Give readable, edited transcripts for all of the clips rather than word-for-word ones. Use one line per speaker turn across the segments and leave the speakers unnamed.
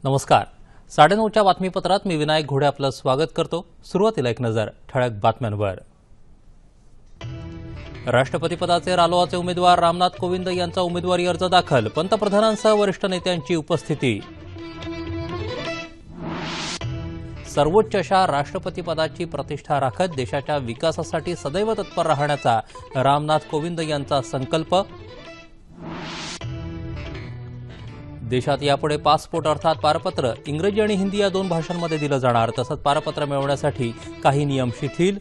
नमस्कार. 9:30च्या बातमीपत्रात मी विनायक घोडे आपलं स्वागत करतो. सुरुवातीला एक नजर ठळक बातम्यांवर. राष्ट्रपतीपदाचे रालोआचे उमेदवार रामनाथ कोविंद यांचा उमेदवारी अर्ज दाखल. पंतप्रधानांसह वरिष्ठ नेत्यांची उपस्थिती. सर्वोच्च अशा राष्ट्रपतीपदाची प्रतिष्ठा राखत देशाच्या विकासासाठी सदैव तत्पर राहण्याचा रामनाथ कोविंद यांचा संकल्प. देशात यापुढे पासपोर्ट अर्थात पारपत्र इंग्रजी आणि हिंदी या दोन भाषांमध्ये दिलं जाणार. तसंच पारपत्र मिळवण्यासाठी काही नियम शिथिल.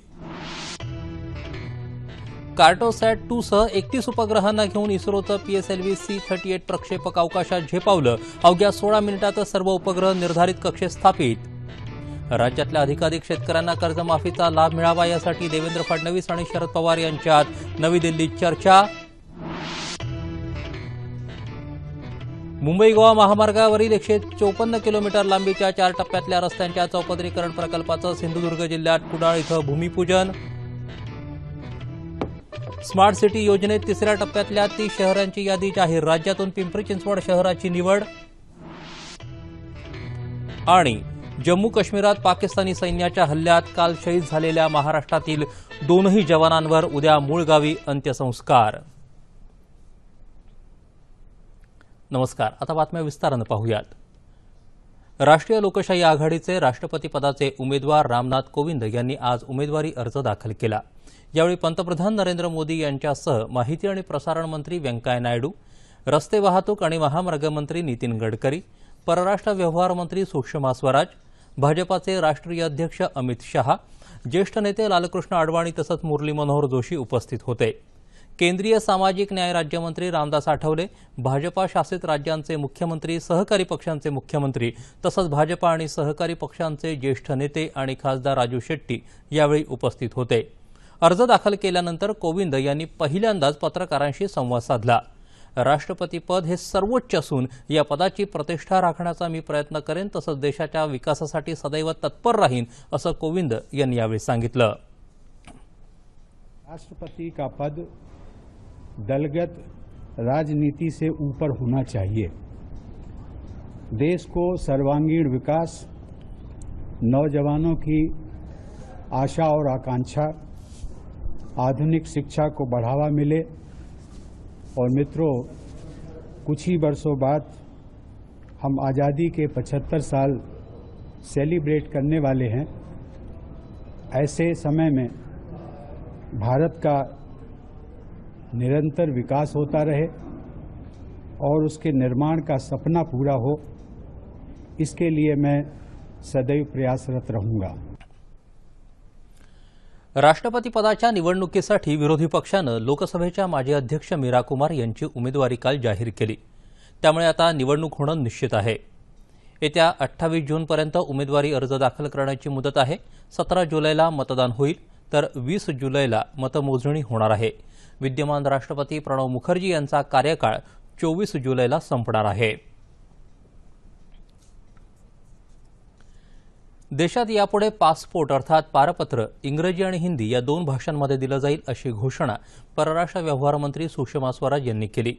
कार्टोसॅट-2 सह 31 उपग्रहांना घेऊन इस्रोचं PSLV-C38 प्रक्षेपक अवकाशात झेपावलं. अवघ्या 16 मिनिटातच सर्व उपग्रह निर्धारित कक्षेत स्थापित. राज्यातल्या अधिकाधिक शेतकऱ्यांना कर्जमाफीचा लाभ मिळावा यासाठी देवेंद्र फडणवीस आणि शरद पवार यांच्यात नवी दिल्लीत चर्चा. मुंबई गोवा महामार्गावरील 154 किलोमीटर लांबीच्या 4 टप्प्यातल्या रस्त्यांच्या चौपदरीकरण प्रकल्पाचं सिंधुदुर्ग जिल्ह्यात कुडाळ इथं भूमिपूजन. स्मार्ट सिटी योजनेत 3ऱ्या टप्प्यातल्या 30 शहरांची यादी जाहीर. राज्यातून पिंपरी चिंचवड शहराची निवड. आणि जम्मू काश्मीरात पाकिस्तानी सैन्याच्या हल्ल्यात काल शहीद झालेल्या महाराष्ट्रातील 2 जवानांवर उद्या मूळ गावी अंत्यसंस्कार. नमस्कार. आता बातम्या विस्तारानं पाहूयात. राष्ट्रीय लोकशाही आघाडीचे राष्ट्रपती पदाचे उमेदवार रामनाथ कोविंद यांनी आज उमेदवारी अर्ज दाखल केला. यावेळी पंतप्रधान नरेंद्र मोदी यांच्यासह माहिती आणि प्रसारण मंत्री व्यंकय्या नायडू, रस्ते वाहतूक आणि महामार्ग मंत्री नितीन गडकरी, परराष्ट्र व्यवहार मंत्री सुषमा स्वराज, भाजपाचे राष्ट्रीय अध्यक्ष अमित शहा, ज्येष्ठ नेते लालकृष्ण अडवाणी तसंच मुरली मनोहर जोशी उपस्थित होते. केंद्रीय सामाजिक न्याय राज्यमंत्री रामदास आठवले, भाजपा शासित राज्यांचे मुख्यमंत्री, सहकारी पक्षांचे मुख्यमंत्री तसंच भाजपा आणि सहकारी पक्षांचे ज्येष्ठ नेते आणि खासदार राजू शेट्टी यावेळी उपस्थित होते. अर्ज दाखल केल्यानंतर कोविंद यांनी पहिल्यांदाच पत्रकारांशी संवाद साधला. राष्ट्रपतीपद हे सर्वोच्च असून या पदाची प्रतिष्ठा राखण्याचा मी प्रयत्न करेन तसंच देशाच्या विकासासाठी सदैव तत्पर राहीन असं कोविंद यांनी यावेळी सांगितलं.
राष्ट्रपति का पद दलगत राजनीति से ऊपर होना चाहिए. देश को सर्वांगीण विकास, नौजवानों की आशा और आकांक्षा, आधुनिक शिक्षा को बढ़ावा मिले. और मित्रों, कुछ ही वर्षों बाद हम आज़ादी के 75 साल सेलिब्रेट करने वाले हैं. ऐसे समय में भारत का निरंतर विकास होता रहे और उसके निर्माण का सपना पूरा हो, इसके लिए मैं सदैव प्रयासरत रहूंगा.
राष्ट्रपती पदाच्या निवडणुकीसाठी विरोधी पक्षानं लोकसभेच्या माजी अध्यक्ष मीरा कुमार यांची उमेदवारी काल जाहीर केली. त्यामुळे आता निवडणूक होणं निश्चित आहे. येत्या 28 जूनपर्यंत उमेदवारी अर्ज दाखल करण्याची मुदत आहे. 17 जुलैला मतदान होईल तर 20 जुलैला मतमोजणी होणार आहे. विद्यमान राष्ट्रपती प्रणव मुखर्जी यांचा कार्यकाळ 24 जुलैला संपणार आहे. देशात यापुढे पासपोर्ट अर्थात पारपत्र इंग्रजी आणि हिंदी या दोन भाषांमध्ये दिलं जाईल अशी घोषणा परराष्ट्र व्यवहार मंत्री सुषमा स्वराज यांनी केली.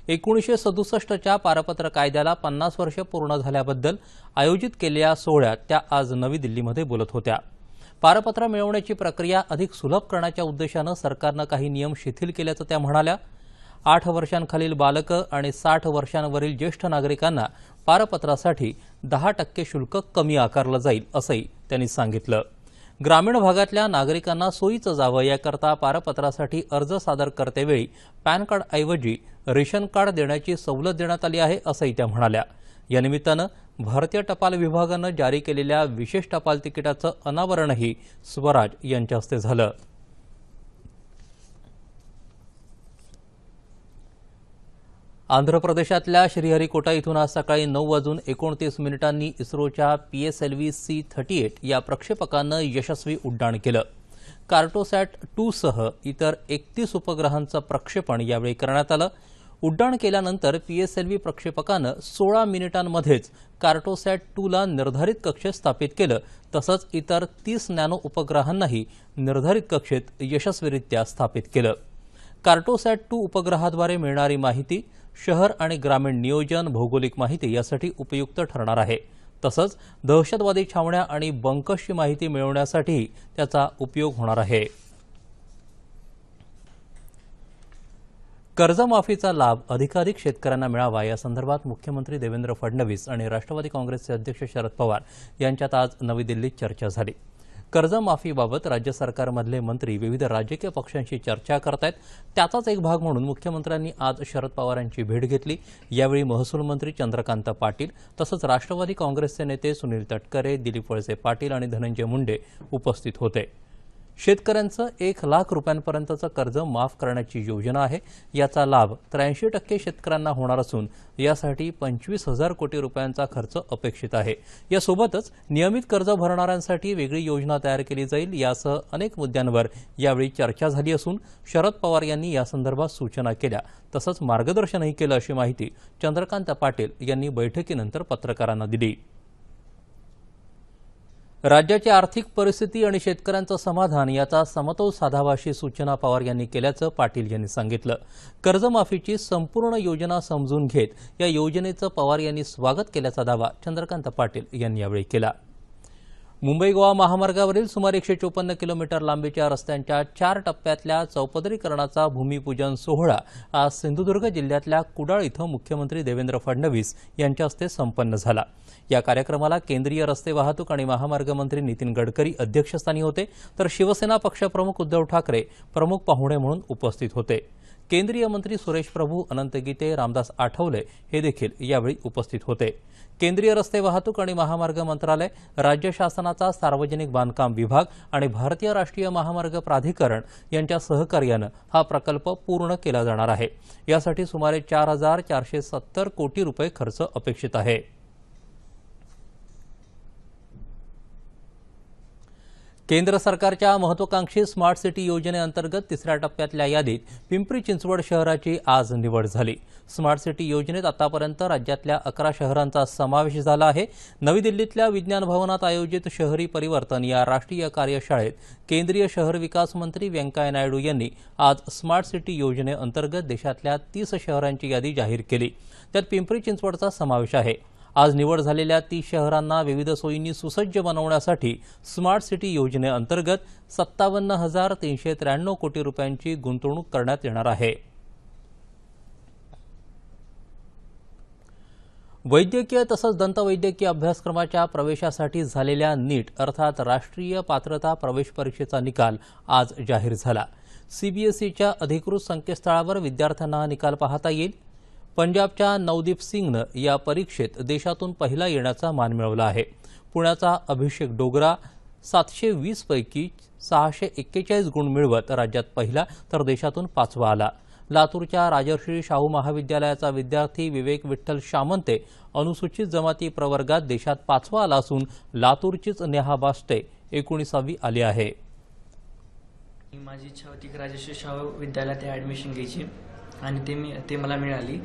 1967च्या पारपत्र कायद्याला 50 वर्ष पूर्ण झाल्याबद्दल आयोजित केलेल्या सोहळ्यात त्या आज नवी दिल्लीमध्ये बोलत होत्या. पारपत्र मिळवण्याची प्रक्रिया अधिक सुलभ करण्याच्या उद्देशानं सरकारनं काही नियम शिथिल केल्याचं त्या म्हणाल्या. 8 वर्षांखालील बालकं आणि 60 वर्षांवरील ज्येष्ठ नागरिकांना पारपत्रासाठी 10% शुल्क कमी आकारलं जाईल असंही त्यांनी सांगितलं. ग्रामीण भागातल्या नागरिकांना सोयीचं जावं याकरता पारपत्रासाठी अर्ज सादर करतेवेळी पॅन कार्डऐवजी रेशन कार्ड देण्याची सवलत देण्यात आली आहे असंही त्या म्हणाल्या. या निमित्तानं भारतीय टपाल विभागानं जारी केलेल्या विशेष टपाल तिकिटाचं अनावरणही स्वराज यांच्या हस्ते झालं. आंध्र प्रदेशातल्या श्रीहरिकोटा इथून आज सकाळी 9:29 इस्रोच्या PSLV-C38 या प्रक्षेपकानं यशस्वी उड्डाण केलं. कार्टोसॅट-2 सह इतर 31 उपग्रहांचं प्रक्षेपण यावेळी करण्यात आलं. उड्डाण केल्यानंतर PSLV प्रक्षेपकानं 16 मिनिटांमध्येच कार्टोसॅट-2ला निर्धारित कक्षेत स्थापित केलं. तसंच इतर 30 नॅनो उपग्रहांनाही निर्धारित कक्षेत यशस्वीरित्या स्थापित केलं. कार्टोसॅट-2 उपग्रहाद्वारे मिळणारी माहिती शहर आणि ग्रामीण नियोजन, भौगोलिक माहिती यासाठी उपयुक्त ठरणार आहे. तसंच दहशतवादी छावण्या आणि बंकर्सची माहिती मिळवण्यासाठीही त्याचा उपयोग होणार आहे. कर्जमाफीचा लाभ अधिकाधिक शेतकऱ्यांना मिळावा यासंदर्भात मुख्यमंत्री देवेंद्र फडणवीस आणि राष्ट्रवादी काँग्रेसचे अध्यक्ष शरद पवार यांच्यात आज नवी दिल्लीत चर्चा झाली. कर्जमाफीबाबत राज्य सरकारमधले मंत्री विविध राजकीय पक्षांशी चर्चा करतायत. त्याचाच एक भाग म्हणून मुख्यमंत्र्यांनी आज शरद पवार यांची भेट घेतली. यावेळी महसूल मंत्री चंद्रकांत पाटील तसंच राष्ट्रवादी काँग्रेसचे नेते सुनील तटकरे, दिलीप वळसे पाटील आणि धनंजय मुंडे उपस्थित होते. शेतकऱ्यांचं 1 लाख रुपयांपर्यंतचं कर्ज माफ करण्याची योजना आहे. याचा लाभ 83% शेतकऱ्यांना होणार असून यासाठी 25,000 कोटी रुपयांचा खर्च अपेक्षित आहे. यासोबतच नियमित कर्ज भरणाऱ्यांसाठी वेगळी योजना तयार केली जाईल. यासह अनेक मुद्द्यांवर यावेळी चर्चा झाली असून शरद पवार यांनी यासंदर्भात सूचना केल्या तसंच मार्गदर्शनही केलं अशी माहिती चंद्रकांत पाटील यांनी बैठकीनंतर पत्रकारांना दिली. राज्याची आर्थिक परिस्थिती आणि शेतकऱ्यांचं समाधान याचा समतोल साधावा अशी सूचना पवार यांनी केल्याचं पाटील यांनी सांगितलं. कर्जमाफीची संपूर्ण योजना समजून घेत या योजनेचं पवार यांनी स्वागत केल्याचा दावा चंद्रकांत पाटील यांनी यावेळी केला. मुंबई गोवा महामार्गावरील सुमारे 154 किलोमीटर लांबीच्या रस्त्यांच्या 4 टप्प्यातल्या चौपदरीकरणाचा भूमिपूजन सोहळा आज सिंधुदुर्ग जिल्ह्यातल्या कुडाळ इथं मुख्यमंत्री देवेंद्र फडणवीस यांच्या हस्ते संपन्न झाला. या कार्यक्रमाला केंद्रीय रस्ते वाहतूक आणि महामार्ग मंत्री नितीन गडकरी अध्यक्षस्थानी होते तर शिवसेना पक्षप्रमुख उद्धव ठाकरे प्रमुख पाहुणे म्हणून उपस्थित होते. केंद्रीय मंत्री सुरेश प्रभू, अनंत गीते, रामदास आठवले हे देखील यावेळी उपस्थित होते. केंद्रीय रस्ते वाहतूक आणि महामार्ग मंत्रालय, राज्य शासनाचा सार्वजनिक बांधकाम विभाग आणि भारतीय राष्ट्रीय महामार्ग प्राधिकरण यांच्या सहकार्यानं हा प्रकल्प पूर्ण केला जाणार आहे. यासाठी सुमारे 4,470 कोटी रुपये खर्च अपेक्षित आहे. केंद्र सरकारच्या महत्वाकांक्षी स्मार्ट सिटी योजनेअंतर्गत 3ऱ्या टप्प्यातल्या यादीत पिंपरी चिंचवड शहराची आज निवड झाली. स्मार्ट सिटी योजनेत आतापर्यंत राज्यातल्या 11 शहरांचा समावेश झाला आहे. नवी दिल्लीतल्या विज्ञान भवनात आयोजित शहरी परिवर्तन या राष्ट्रीय कार्यशाळेत केंद्रीय शहर विकास मंत्री व्यंकय्या नायडू यांनी आज स्मार्ट सिटी योजनेअंतर्गत देशातल्या 30 शहरांची यादी जाहीर केली. त्यात पिंपरी चिंचवडचा समावेश आहे. आज निवड झालेल्या 30 शहरांना विविध सोयींनी सुसज्ज बनवण्यासाठी स्मार्ट सिटी योजनेअंतर्गत 57,393 कोटी रुपयांची गुंतवणूक करण्यात येणार आहे. वैद्यकीय तसंच दंतवैद्यकीय अभ्यासक्रमाच्या प्रवेशासाठी झालेल्या नीट अर्थात राष्ट्रीय पात्रता प्रवेश परीक्षेचा निकाल आज जाहीर झाला. सीबीएसईच्या अधिकृत संकेतस्थळावर विद्यार्थ्यांना हा निकाल पाहता येईल. पंजाबच्या नवदीप सिंगनं या परीक्षेत देशातून पहिला येण्याचा मान मिळवला आहे. पुण्याचा अभिषेक डोगरा 720 पैकी 641 गुण मिळवत राज्यात पहिला तर देशातून 5वा आला. लातूरच्या राजर्षी शाहू महाविद्यालयाचा विद्यार्थी विवेक विठ्ठल शामंते अनुसूचित जमाती प्रवर्गात देशात 5वा आला असून लातूरचीच नेहा बास्टे 19वी आली आहे.
माझी इच्छा होती की राजर्षी शाहू विद्यालयात ॲडमिशन घ्यायची आणि ते मला मिळाली.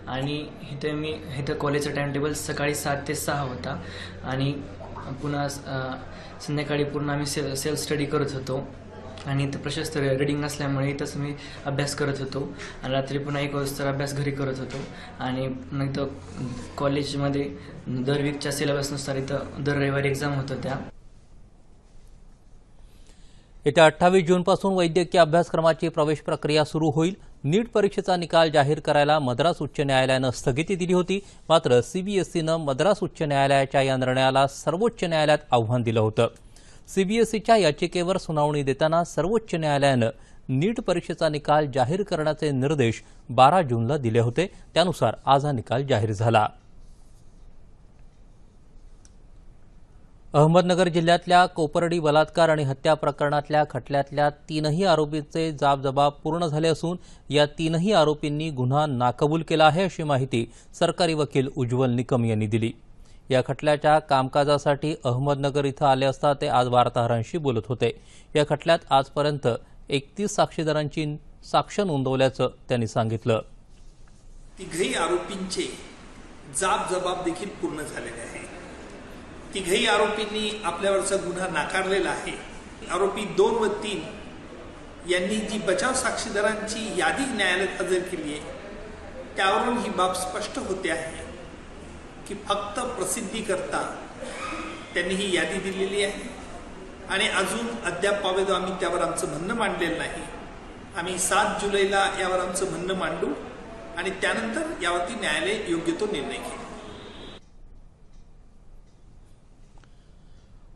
आणि इथं कॉलेजचा टाइम टेबल सकाळी 7 ते 6 होता आणि पुन्हा संध्याकाळी पूर्ण आम्ही सेल्फ स्टडी करत होतो आणि इथं प्रशस्त रीडिंग नसल्यामुळे इथंच मी अभ्यास करत होतो आणि रात्री पुन्हा 1 वाजता अभ्यास घरी करत होतो. आणि नंतर कॉलेजमध्ये दर वीकच्या सिलेबसनुसार इथं दर रविवारी एक्झाम होत होत्या.
येत्या 28 जूनपासून वैद्यकीय अभ्यासक्रमाची प्रवेश प्रक्रिया सुरू होईल. नीट परीक्षेचा निकाल जाहीर करायला मद्रास उच्च न्यायालयानं स्थगिती दिली होती. मात्र सीबीएसईनं मद्रास उच्च न्यायालयाच्या या निर्णयाला सर्वोच्च न्यायालयात आव्हान दिलं होतं. सीबीएसईच्या याचिकेवर सुनावणी देताना सर्वोच्च न्यायालयानं नीट परीक्षेचा निकाल जाहीर करण्याचे निर्देश 12 जूनला दिले होते. त्यानुसार आज हा निकाल जाहीर झाला. अहमदनगर जिल्ह्यातल्या कोपर्डी बलात्कार आणि हत्या प्रकरणातल्या खटल्यातल्या 3ही आरोपींचे जाब पूर्ण झाले असून या 3ही आरोपींनी गुन्हा नाकबूल केला आहे अशी माहिती सरकारी वकील उज्ज्वल निकम यांनी दिली. या खटल्याच्या कामकाजासाठी अहमदनगर इथं आले असता ते आज वार्ताहरांशी बोलत होते. या खटल्यात आजपर्यंत 31 साक्षीदारांची साक्ष नोंदवल्याचं त्यांनी सांगितलं.
तिघही आरोपींचे जाब देखील पूर्ण झालेले आहे. तिघही आरोपींनी आपल्यावरचा गुन्हा नाकारलेला आहे. आरोपी 2 व 3 यांनी जी बचाव साक्षीदारांची यादी न्यायालयात हजर केली आहे त्यावरून ही बाब स्पष्ट होते आहे की फक्त प्रसिद्धीकरता त्यांनी ही यादी दिलेली आहे आणि अजून अद्याप आम्ही त्यावर आमचं म्हणणं मांडलेलं नाही. आम्ही 7 जुलैला यावर आमचं म्हणणं मांडू आणि त्यानंतर यावरती न्यायालय योग्य तो निर्णय घेईल.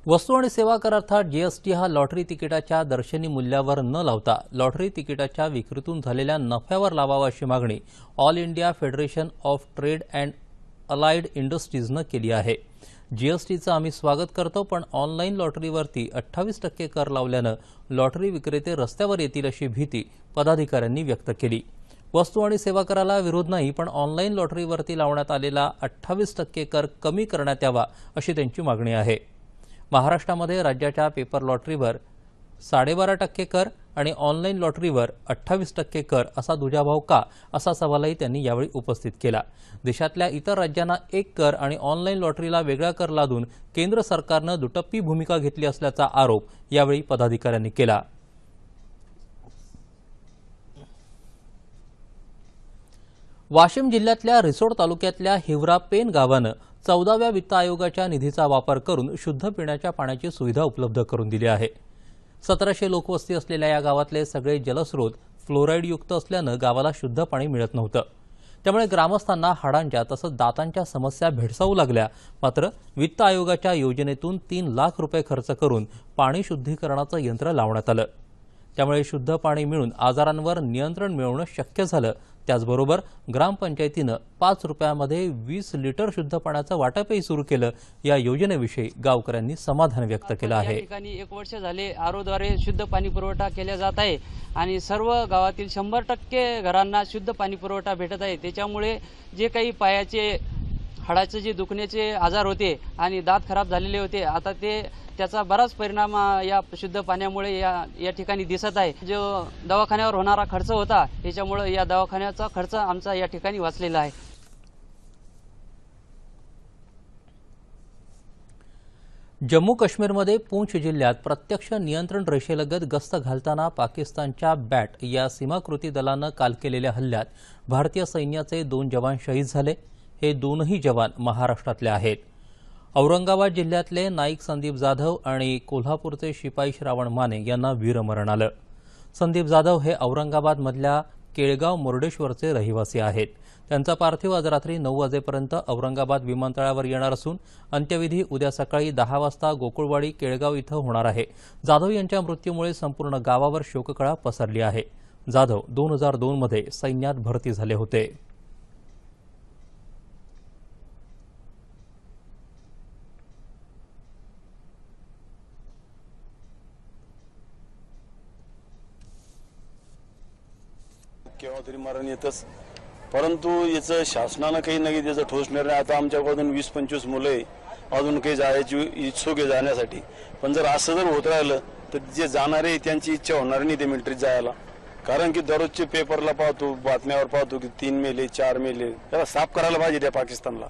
वस्तू आणि सेवा कर अर्थात जीएसटी हा लॉटरी तिकिटाच्या दर्शनी मूल्यावर न लावता लॉटरी तिकिटाच्या विक्रीतून झालेल्या नफ्यावर लावावा अशी मागणी all India federation of trade and allied इंडस्ट्रीजनं केली आहे. जीएसटीचं आम्ही स्वागत करतो, पण ऑनलाईन लॉटरीवरती 28% कर लावल्यानं लॉटरी विक्रेते रस्त्यावर येतील अशी भीती पदाधिकाऱ्यांनी व्यक्त केली. वस्तू आणि सेवा कराला विरोध नाही, पण ऑनलाईन लॉटरीवरती लावण्यात आलेला 28% कर कमी करण्यात यावा अशी त्यांची मागणी आहे. महाराष्ट्रामध्ये राज्याच्या पेपर लॉटरीवर 12.5% कर आणि ऑनलाईन लॉटरीवर 28% कर असा दुजाभाव का, असा सवालही त्यांनी यावेळी उपस्थित केला. देशातल्या इतर राज्यांना 1 कर आणि ऑनलाईन लॉटरीला वेगळा कर लादून केंद्र सरकारनं दुटप्पी भूमिका घेतली असल्याचा आरोप यावेळी पदाधिकाऱ्यांनी केला. वाशिम जिल्ह्यातल्या रिसोड तालुक्यातल्या हिवरा पेन गावानं 14व्या वित्त आयोगाच्या निधीचा वापर करून शुद्ध पिण्याच्या पाण्याची सुविधा उपलब्ध करून दिली आहे. 1700 लोकवस्ती असलेल्या या गावातले सगळे जलस्रोत फ्लोराईडयुक्त असल्यानं गावाला शुद्ध पाणी मिळत नव्हतं. त्यामुळे ग्रामस्थांना हाडांच्या तसंच दातांच्या समस्या भेडसावू लागल्या. मात्र वित्त आयोगाच्या योजनेतून 3 लाख रुपये खर्च करून पाणी शुद्धीकरणाचं यंत्र लावण्यात आलं. त्यामुळे शुद्ध पाणी मिळून आजारांवर नियंत्रण मिळवणं शक्य झालं. त्याचबरोबर ग्रामपंचायतीनं 5 रुपयामध्ये 20 लिटर शुद्ध पाण्याचं वाटपही सुरू केलं. या योजनेविषयी गावकऱ्यांनी समाधान व्यक्त केलं आहे.
या ठिकाणी 1 वर्ष झाले आरोद्वारे शुद्ध पाणी पुरवठा केला जात आहे आणि सर्व गावातील 100% घरांना शुद्ध पाणी पुरवठा भेटत आहे. त्याच्यामुळे जे काही पायाचे हाडाचे जे दुखण्याचे आजार होते आणि दात खराब झालेले होते, आता त्याचा बराच परिणाम या शुद्ध पाण्यामुळे या ठिकाणी दिसत आहे. जो दवाखान्यावर होणारा खर्च होता, त्याच्यामुळे या दवाखान्याचा खर्च आमचा या ठिकाणी वाचलेला आहे.
जम्मू काश्मीरमध्ये पूंछ जिल्ह्यात प्रत्यक्ष नियंत्रण रेषेलगत गस्त घालताना पाकिस्तानच्या बॅट या सीमाकृती दलानं काल केलेल्या हल्ल्यात भारतीय सैन्याचे 2 जवान शहीद झाले. हे दोनही जवान महाराष्ट्रातले आहेत. औरंगाबाद जिल्ह्यातले नाईक संदीप जाधव आणि कोल्हापूरचे शिपाई श्रावण माने यांना वीरमरण आलं. संदीप जाधव हे औरंगाबादमधल्या केळगाव मुर्डेश्वरचे रहिवासी आहेत. त्यांचा पार्थिव आज रात्री 9 वाजेपर्यंत औरंगाबाद विमानतळावर येणार असून अंत्यविधी उद्या सकाळी 10 वाजता गोकुळवाडी केळगाव इथं होणार आहे. जाधव यांच्या मृत्यूमुळे संपूर्ण गावावर शोककळा पसरली आहे. जाधव 2002 मध्ये सैन्यात भरती झाले होते.
केव्हा तरी मरण येतच, परंतु याचं शासनानं काही नाही त्याचा ठोस निर्णय. आता आमच्याकडून 20-25 मुलं आहे, अजून काही जायची इच्छुक आहे जाण्यासाठी. पण जर असं जर होत राहिलं तर जे जाणारे त्यांची इच्छा होणार नाही ते मिलिटरीत जायला. कारण की दररोजचे पेपरला पाहतो, बातम्यावर पाहतो की 3 मेले 4 मेले. त्याला साफ करायला पाहिजे त्या पाकिस्तानला.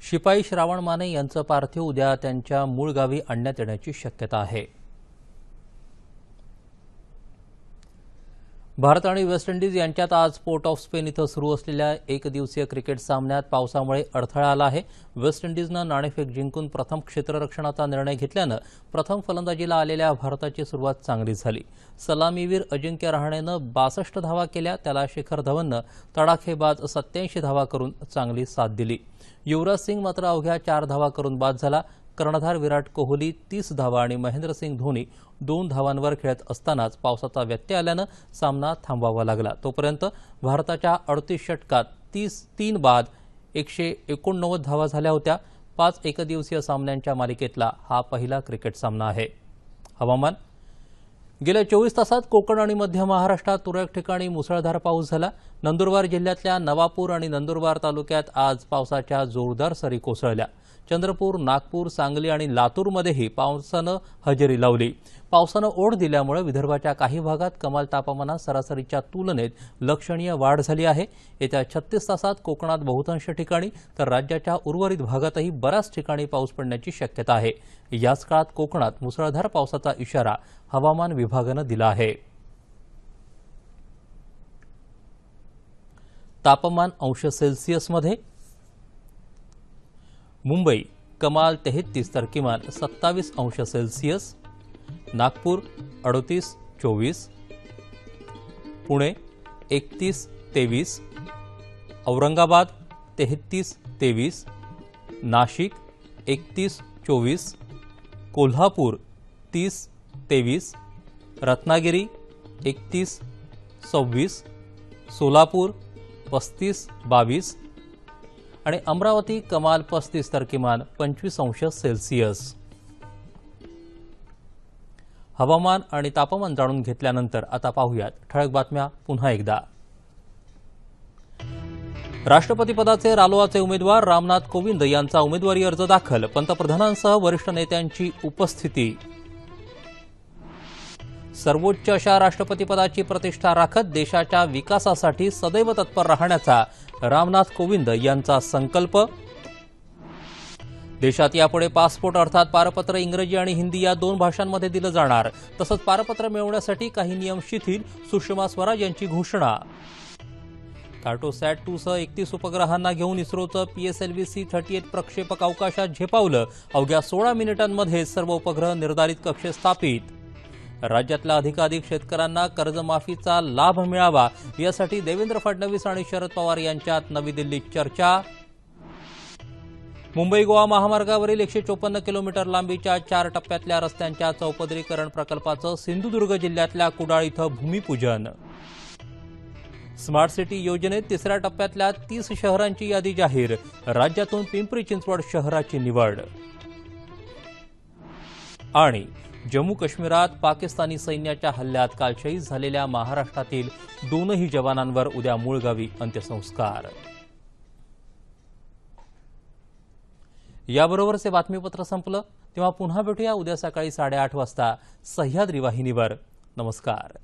शिपाई श्रावण माने यांचं पार्थिव उद्या त्यांच्या मूळ गावी आणण्यात येण्याची शक्यता आहे. भारत आणि वेस्ट इंडिज यांच्यात आज पोर्ट ऑफ स्पेन इथं सुरू असलेल्या एकदिवसीय क्रिकेट सामन्यात पावसामुळे अडथळा आला आहे. वेस्ट इंडिजनं नाणेफेक जिंकून प्रथम क्षेत्ररक्षणाचा निर्णय घेतल्यानं प्रथम फलंदाजीला आलेल्या भारताची सुरुवात चांगली झाली. सलामीवीर अजिंक्य रहाणेनं 62 धावा केल्या. त्याला शिखर धवननं तडाखेबाज 87 धावा करून चांगली साथ दिली. युवराज सिंग मात्र अवघ्या 4 धावा करून बाद झाला. कर्णधार विराट कोहली 30 धावा आणि महेंद्रसिंग धोनी 2 धावांवर खेळत असतानाच पावसाचा व्यत्यय आल्यानं सामना थांबवावा लागला. तोपर्यंत भारताच्या 38 षटकात 3 बाद 189 धावा झाल्या होत्या. 5 एकदिवसीय सामन्यांच्या मालिकेतला हा पहिला क्रिकेट सामना आहे. हवामान. गेल्या 24 तासात कोकण आणि मध्य महाराष्ट्रात तुरळक ठिकाणी मुसळधार पाऊस झाला. नंदुरबार जिल्ह्यातल्या नवापूर आणि नंदुरबार तालुक्यात आज पावसाच्या जोरदार सरी कोसळल्या. चंद्रपूर, नागपूर, सांगली आणि लातूरमध्येही पावसानं हजेरी लावली. पावसानं ओढ दिल्यामुळे विदर्भाच्या काही भागात कमाल तापमानात सरासरीच्या तुलनेत लक्षणीय वाढ झाली आहे. येत्या 36 तासात कोकणात बहुतांश ठिकाणी तर राज्याच्या उर्वरित भागातही बऱ्याच ठिकाणी पाऊस पडण्याची शक्यता आहे. याच काळात कोकणात मुसळधार पावसाचा इशारा हवामान विभागानं दिला आहे. तापमान अंश सेल्सिअसमध्ये. मुंबई कमाल 33 तर किमान 27 अंश सेल्सिअस. नागपूर 38-24. पुणे 31-23. औरंगाबाद 33-23. नाशिक 31-24. कोल्हापूर 30-23. रत्नागिरी 31-26. सोलापूर 35-22 आणि अमरावती कमाल 35 तर किमान 25 अंश सेल्सिअस. हवामान आणि तापमान जाणून घेतल्यानंतर आता पाहूयात ठळक बातम्या पुन्हा एकदा. राष्ट्रपतीपदाचे रालोआचे उमेदवार रामनाथ कोविंद यांचा उमेदवारी अर्ज दाखल. पंतप्रधानांसह वरिष्ठ नेत्यांची उपस्थिती. सर्वोच्च अशा राष्ट्रपतीपदाची प्रतिष्ठा राखत देशाच्या विकासासाठी सदैव तत्पर राहण्याचा रामनाथ कोविंद यांचा संकल्प. देशात यापुढे पासपोर्ट अर्थात पारपत्र इंग्रजी आणि हिंदी या 2 भाषांमध्ये दिलं जाणार. तसंच पारपत्र मिळवण्यासाठी काही नियम शिथिल. सुषमा स्वराज यांची घोषणा. कार्टोसॅट 2 सह 31 उपग्रहांना घेऊन इस्रोचं PSLV-C38 प्रक्षेपक अवकाशात झेपावलं. अवघ्या 16 मिनिटांमध्ये सर्व उपग्रह निर्धारित कक्षेत स्थापित. राज्यातल्या अधिकाधिक शेतकऱ्यांना कर्जमाफीचा लाभ मिळावा यासाठी देवेंद्र फडणवीस आणि शरद पवार यांच्यात नवी दिल्लीत चर्चा. मुंबई गोवा महामार्गावरील 154 किलोमीटर लांबीच्या 4 टप्प्यातल्या रस्त्यांच्या चौपदरीकरण प्रकल्पाचं सिंधुदुर्ग जिल्ह्यातल्या कुडाळ इथं भूमिपूजन. स्मार्ट सिटी योजनेत 3ऱ्या टप्प्यातल्या 30 शहरांची यादी जाहीर. राज्यातून पिंपरी चिंचवड शहराची निवड. आणि जम्मू काश्मीरात पाकिस्तानी सैन्याच्या हल्ल्यात काल शहीद झालेल्या महाराष्ट्रातील 2ही जवानांवर उद्या मूळगावी अंत्यसंस्कार. याबरोबरच हे बातमीपत्र संपलं. तेव्हा पुन्हा भेटूया उद्या सकाळी 8:30 वाजता सह्याद्री वाहिनीवर. नमस्कार.